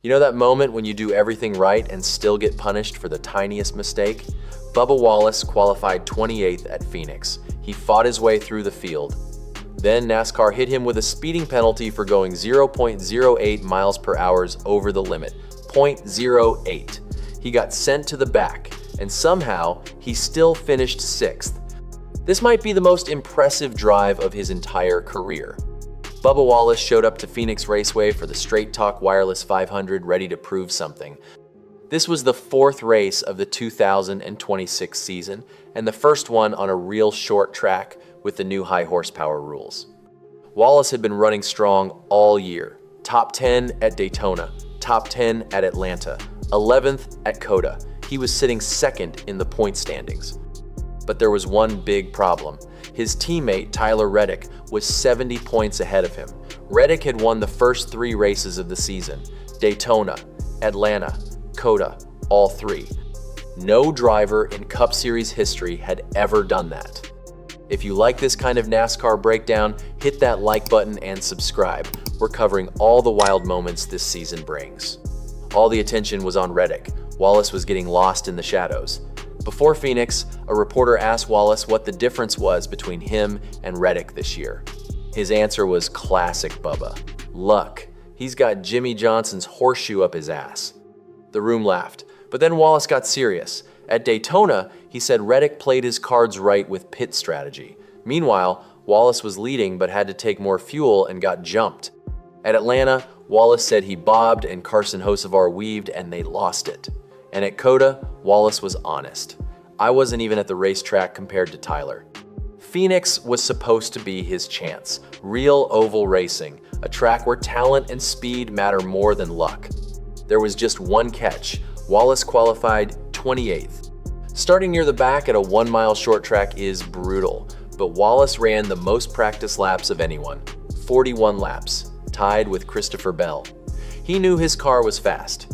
You know that moment when you do everything right and still get punished for the tiniest mistake? Bubba Wallace qualified 28th at Phoenix. He fought his way through the field. Then NASCAR hit him with a speeding penalty for going 0.08 miles per hour over the limit, 0.08. He got sent to the back, and somehow he still finished 6th. This might be the most impressive drive of his entire career. Bubba Wallace showed up to Phoenix Raceway for the Straight Talk Wireless 500 ready to prove something. This was the 4th race of the 2026 season and the first one on a real short track with the new high horsepower rules. Wallace had been running strong all year. Top 10 at Daytona, top 10 at Atlanta, 11th at COTA. He was sitting 2nd in the point standings. But there was one big problem. His teammate, Tyler Reddick, was 70 points ahead of him. Reddick had won the first 3 races of the season: Daytona, Atlanta, COTA, all 3. No driver in Cup Series history had ever done that. If you like this kind of NASCAR breakdown, hit that like button and subscribe. We're covering all the wild moments this season brings. All the attention was on Reddick. Wallace was getting lost in the shadows. Before Phoenix, a reporter asked Wallace what the difference was between him and Reddick this year. His answer was classic Bubba: luck. He's got Jimmy Johnson's horseshoe up his ass. The room laughed, but then Wallace got serious. At Daytona, he said Reddick played his cards right with pit strategy. Meanwhile, Wallace was leading but had to take more fuel and got jumped. At Atlanta, Wallace said he bobbed and Carson Hocevar weaved and they lost it. And at COTA, Wallace was honest. I wasn't even at the racetrack compared to Tyler. Phoenix was supposed to be his chance. Real oval racing, a track where talent and speed matter more than luck. There was just one catch. Wallace qualified 28th. Starting near the back at a 1-mile short track is brutal, but Wallace ran the most practice laps of anyone, 41 laps, tied with Christopher Bell. He knew his car was fast.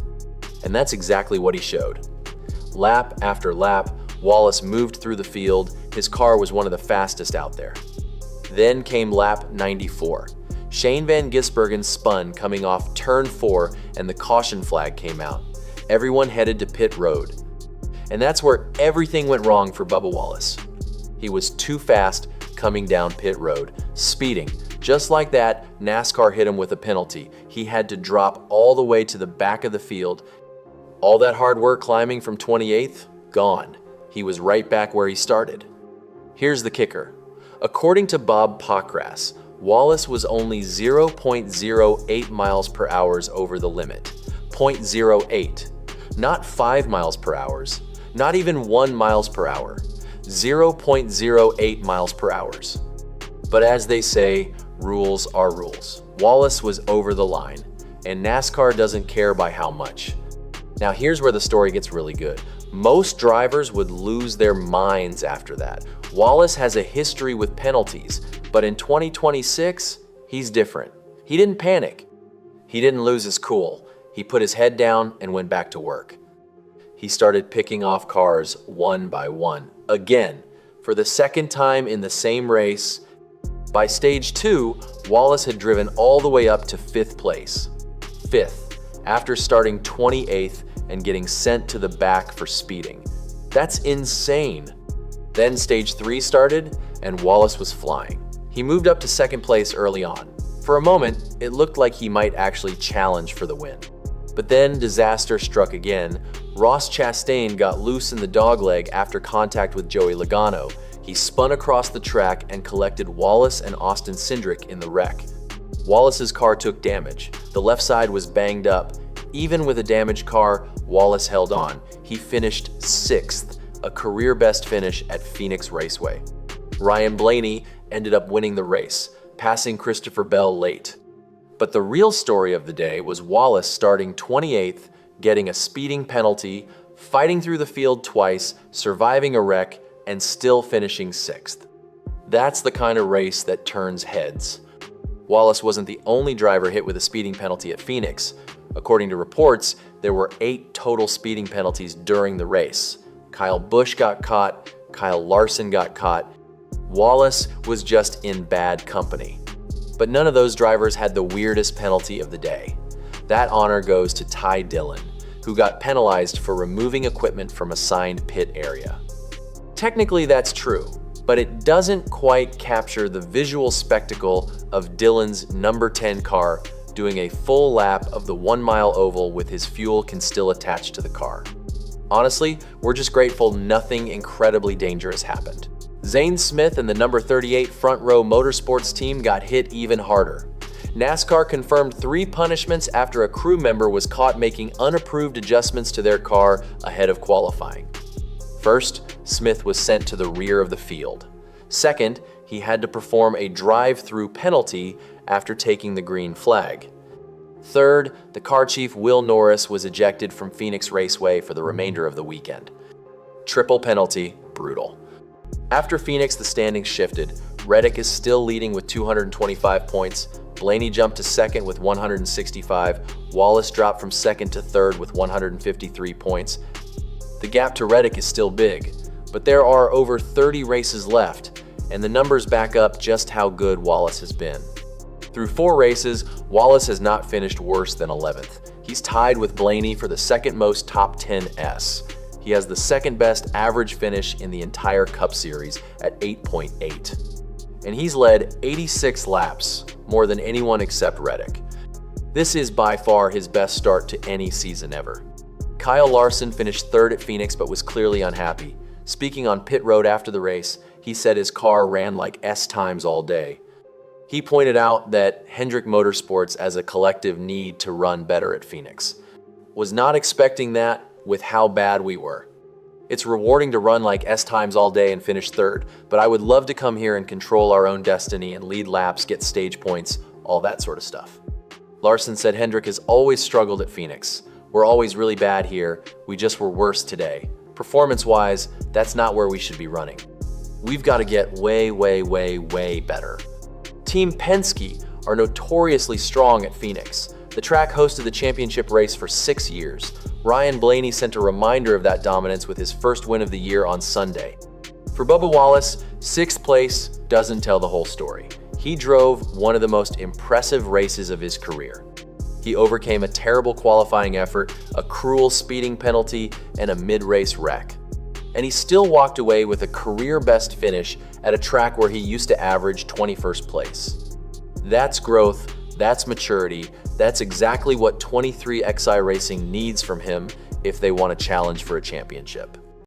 And that's exactly what he showed. Lap after lap, Wallace moved through the field. His car was one of the fastest out there. Then came lap 94. Shane Van Gisbergen spun coming off turn 4 and the caution flag came out. Everyone headed to pit road. And that's where everything went wrong for Bubba Wallace. He was too fast coming down pit road, speeding. Just like that, NASCAR hit him with a penalty. He had to drop all the way to the back of the field. All that hard work climbing from 28th, gone. He was right back where he started. Here's the kicker. According to Bob Pockras, Wallace was only 0.08 miles per hour over the limit. 0.08. Not 5 miles per hour. Not even 1 miles per hour. 0.08 miles per hour. But as they say, rules are rules. Wallace was over the line, and NASCAR doesn't care by how much. Now here's where the story gets really good. Most drivers would lose their minds after that. Wallace has a history with penalties, but in 2026, he's different. He didn't panic. He didn't lose his cool. He put his head down and went back to work. He started picking off cars one by one. Again, for the 2nd time in the same race. By stage 2, Wallace had driven all the way up to 5th place. 5th, after starting 28th and getting sent to the back for speeding. That's insane. Then stage 3 started and Wallace was flying. He moved up to 2nd place early on. For a moment, it looked like he might actually challenge for the win. But then disaster struck again. Ross Chastain got loose in the dogleg after contact with Joey Logano. He spun across the track and collected Wallace and Austin Cindric in the wreck. Wallace's car took damage. The left side was banged up. Even with a damaged car, Wallace held on. He finished 6th, a career best finish at Phoenix Raceway. Ryan Blaney ended up winning the race, passing Christopher Bell late. But the real story of the day was Wallace starting 28th, getting a speeding penalty, fighting through the field twice, surviving a wreck, and still finishing 6th. That's the kind of race that turns heads. Wallace wasn't the only driver hit with a speeding penalty at Phoenix. According to reports, there were 8 total speeding penalties during the race. Kyle Busch got caught, Kyle Larson got caught. Wallace was just in bad company. But none of those drivers had the weirdest penalty of the day. That honor goes to Ty Dillon, who got penalized for removing equipment from assigned pit area. Technically, that's true, but it doesn't quite capture the visual spectacle of Dillon's number 10 car doing a full lap of the 1-mile oval with his fuel can still attach to the car. Honestly, we're just grateful nothing incredibly dangerous happened. Zane Smith and the number 38 Front Row Motorsports team got hit even harder. NASCAR confirmed 3 punishments after a crew member was caught making unapproved adjustments to their car ahead of qualifying. First, Smith was sent to the rear of the field. Second, he had to perform a drive-through penalty after taking the green flag. Third, the car chief Will Norris was ejected from Phoenix Raceway for the remainder of the weekend. Triple penalty, brutal. After Phoenix, the standings shifted. Reddick is still leading with 225 points. Blaney jumped to second with 165. Wallace dropped from second to third with 153 points. The gap to Reddick is still big, but there are over 30 races left, and the numbers back up just how good Wallace has been. Through 4 races, Wallace has not finished worse than 11th. He's tied with Blaney for the second most top 10s. He has the second best average finish in the entire Cup Series at 8.8. And he's led 86 laps, more than anyone except Reddick. This is by far his best start to any season ever. Kyle Larson finished third at Phoenix but was clearly unhappy. Speaking on pit road after the race, he said his car ran like S times all day. He pointed out that Hendrick Motorsports as a collective need to run better at Phoenix. Was not expecting that with how bad we were. It's rewarding to run like S times all day and finish third, but I would love to come here and control our own destiny and lead laps, get stage points, all that sort of stuff. Larson said Hendrick has always struggled at Phoenix. We're always really bad here, we just were worse today. Performance-wise, that's not where we should be running. We've got to get way, way, way, way better. Team Penske are notoriously strong at Phoenix. The track hosted the championship race for 6 years. Ryan Blaney sent a reminder of that dominance with his first win of the year on Sunday. For Bubba Wallace, 6th place doesn't tell the whole story. He drove one of the most impressive races of his career. He overcame a terrible qualifying effort, a cruel speeding penalty, and a mid-race wreck. And he still walked away with a career-best finish at a track where he used to average 21st place. That's growth, that's maturity, that's exactly what 23XI Racing needs from him if they want to challenge for a championship.